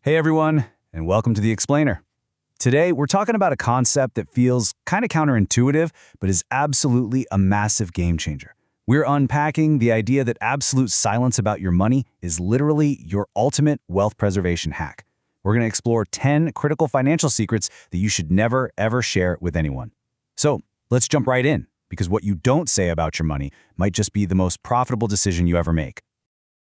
Hey everyone, and welcome to The Explainer. Today, we're talking about a concept that feels kind of counterintuitive, but is absolutely a massive game changer. We're unpacking the idea that absolute silence about your money is literally your ultimate wealth preservation hack. We're going to explore 10 critical financial secrets that you should never, ever share with anyone. So, let's jump right in, because what you don't say about your money might just be the most profitable decision you ever make.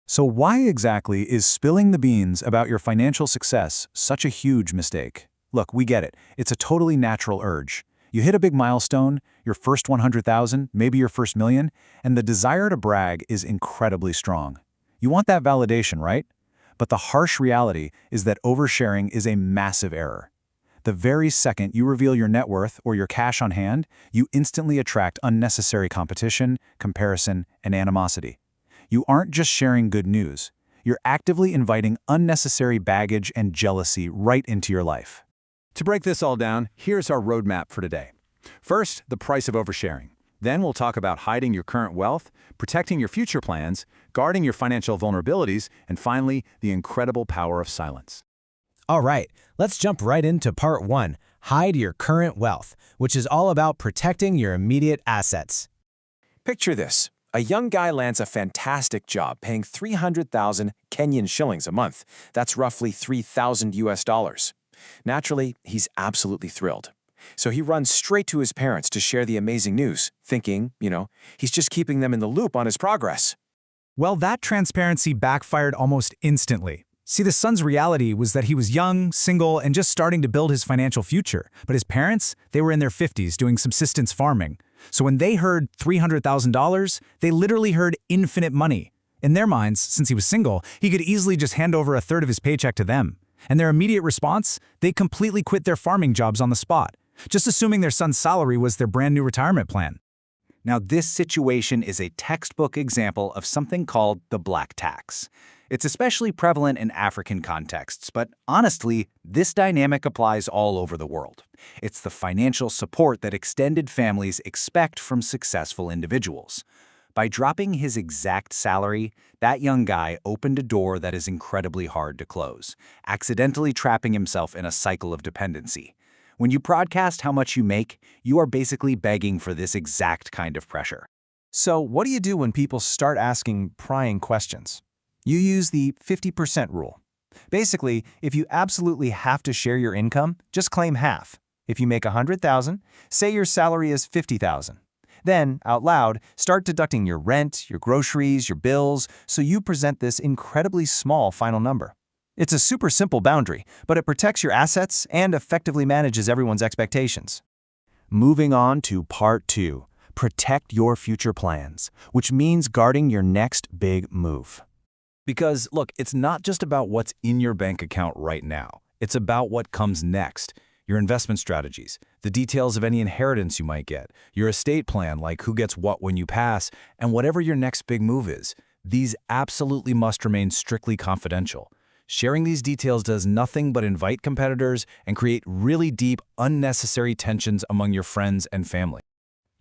So why exactly is spilling the beans about your financial success such a huge mistake? Look, we get it. It's a totally natural urge. You hit a big milestone, your first 100,000, maybe your first million, and the desire to brag is incredibly strong. You want that validation, right? But the harsh reality is that oversharing is a massive error. The very second you reveal your net worth or your cash on hand, you instantly attract unnecessary competition, comparison, and animosity. You aren't just sharing good news. You're actively inviting unnecessary baggage and jealousy right into your life. To break this all down, here's our roadmap for today. First, the price of oversharing. Then we'll talk about hiding your current wealth, protecting your future plans, guarding your financial vulnerabilities, and finally, the incredible power of silence. All right, let's jump right into part 1, hide your current wealth, which is all about protecting your immediate assets. Picture this. A young guy lands a fantastic job paying 300,000 Kenyan shillings a month. That's roughly 3,000 US dollars. Naturally, he's absolutely thrilled. So he runs straight to his parents to share the amazing news, thinking, he's just keeping them in the loop on his progress. Well, that transparency backfired almost instantly. See, the son's reality was that he was young, single, and just starting to build his financial future. But his parents, they were in their 50s doing subsistence farming. So when they heard $300,000, they literally heard infinite money. In their minds, since he was single, he could easily just hand over a third of his paycheck to them. And their immediate response? They completely quit their farming jobs on the spot, just assuming their son's salary was their brand new retirement plan. Now, this situation is a textbook example of something called the black tax. It's especially prevalent in African contexts, but honestly, this dynamic applies all over the world. It's the financial support that extended families expect from successful individuals. By dropping his exact salary, that young guy opened a door that is incredibly hard to close, accidentally trapping himself in a cycle of dependency. When you broadcast how much you make, you are basically begging for this exact kind of pressure. So what do you do when people start asking prying questions? You use the 50% rule. Basically, if you absolutely have to share your income, just claim half. If you make $100,000, say your salary is $50,000. Then, out loud, start deducting your rent, your groceries, your bills, so you present this incredibly small final number. It's a super simple boundary, but it protects your assets and effectively manages everyone's expectations. Moving on to part 2, protect your future plans, which means guarding your next big move. Because, look, it's not just about what's in your bank account right now. It's about what comes next. Your investment strategies, the details of any inheritance you might get, your estate plan, like who gets what when you pass, and whatever your next big move is. These absolutely must remain strictly confidential. Sharing these details does nothing but invite competitors and create really deep, unnecessary tensions among your friends and family.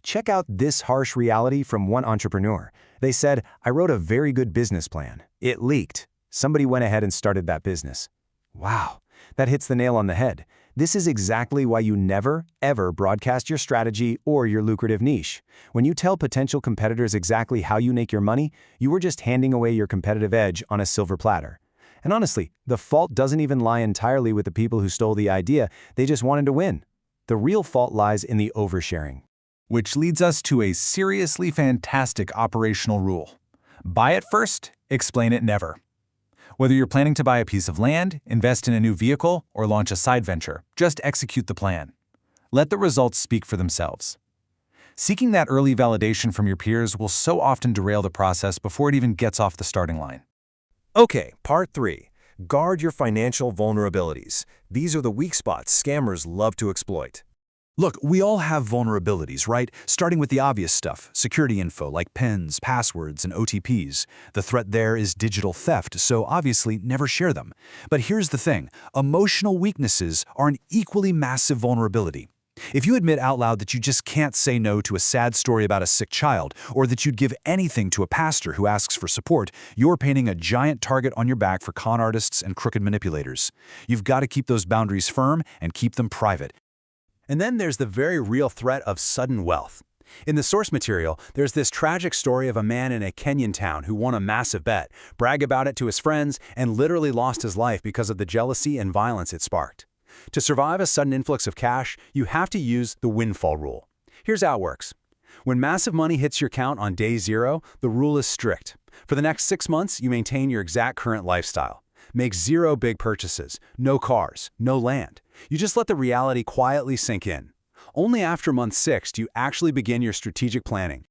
Check out this harsh reality from one entrepreneur. They said, "I wrote a very good business plan. It leaked. Somebody went ahead and started that business." Wow, that hits the nail on the head. This is exactly why you never, ever broadcast your strategy or your lucrative niche. When you tell potential competitors exactly how you make your money, you are just handing away your competitive edge on a silver platter. And honestly, the fault doesn't even lie entirely with the people who stole the idea. They just wanted to win. The real fault lies in the oversharing. Which leads us to a seriously fantastic operational rule. Buy it first, explain it never. Whether you're planning to buy a piece of land, invest in a new vehicle, or launch a side venture, just execute the plan. Let the results speak for themselves. Seeking that early validation from your peers will so often derail the process before it even gets off the starting line. Okay, part 3. Guard your financial vulnerabilities. These are the weak spots scammers love to exploit. Look, we all have vulnerabilities, right? Starting with the obvious stuff, security info like PINs, passwords, and OTPs. The threat there is digital theft, so obviously never share them. But here's the thing, emotional weaknesses are an equally massive vulnerability. If you admit out loud that you just can't say no to a sad story about a sick child, or that you'd give anything to a pastor who asks for support, you're painting a giant target on your back for con artists and crooked manipulators. You've got to keep those boundaries firm and keep them private. And then there's the very real threat of sudden wealth. In the source material, there's this tragic story of a man in a Kenyan town who won a massive bet, bragged about it to his friends, and literally lost his life because of the jealousy and violence it sparked. To survive a sudden influx of cash, you have to use the windfall rule. Here's how it works. When massive money hits your account on day 0, the rule is strict. For the next 6 months, you maintain your exact current lifestyle. Make 0 big purchases, no cars, no land. You just let the reality quietly sink in. Only after month 6 do you actually begin your strategic planning.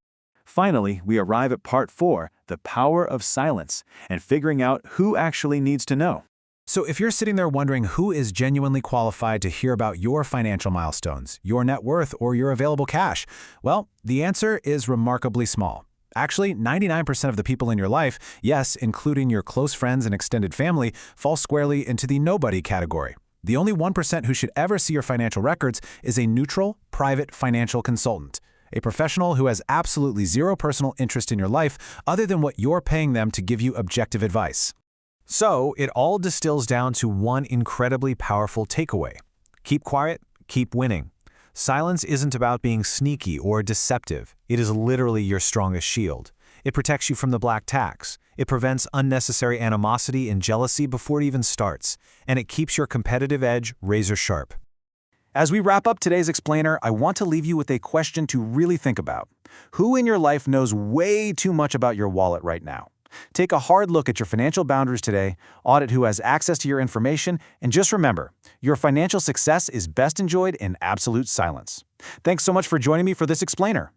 Finally, we arrive at part 4, the power of silence, and figuring out who actually needs to know. So if you're sitting there wondering who is genuinely qualified to hear about your financial milestones, your net worth, or your available cash, well, the answer is remarkably small. Actually, 99% of the people in your life, yes, including your close friends and extended family, fall squarely into the nobody category. The only 1% who should ever see your financial records is a neutral, private financial consultant, a professional who has absolutely zero personal interest in your life other than what you're paying them to give you objective advice. So, it all distills down to one incredibly powerful takeaway. Keep quiet, keep winning. Silence isn't about being sneaky or deceptive. It is literally your strongest shield. It protects you from the black tax. It prevents unnecessary animosity and jealousy before it even starts. And it keeps your competitive edge razor sharp. As we wrap up today's explainer, I want to leave you with a question to really think about. Who in your life knows way too much about your wallet right now? Take a hard look at your financial boundaries today, audit who has access to your information, and just remember, your financial success is best enjoyed in absolute silence. Thanks so much for joining me for this explainer.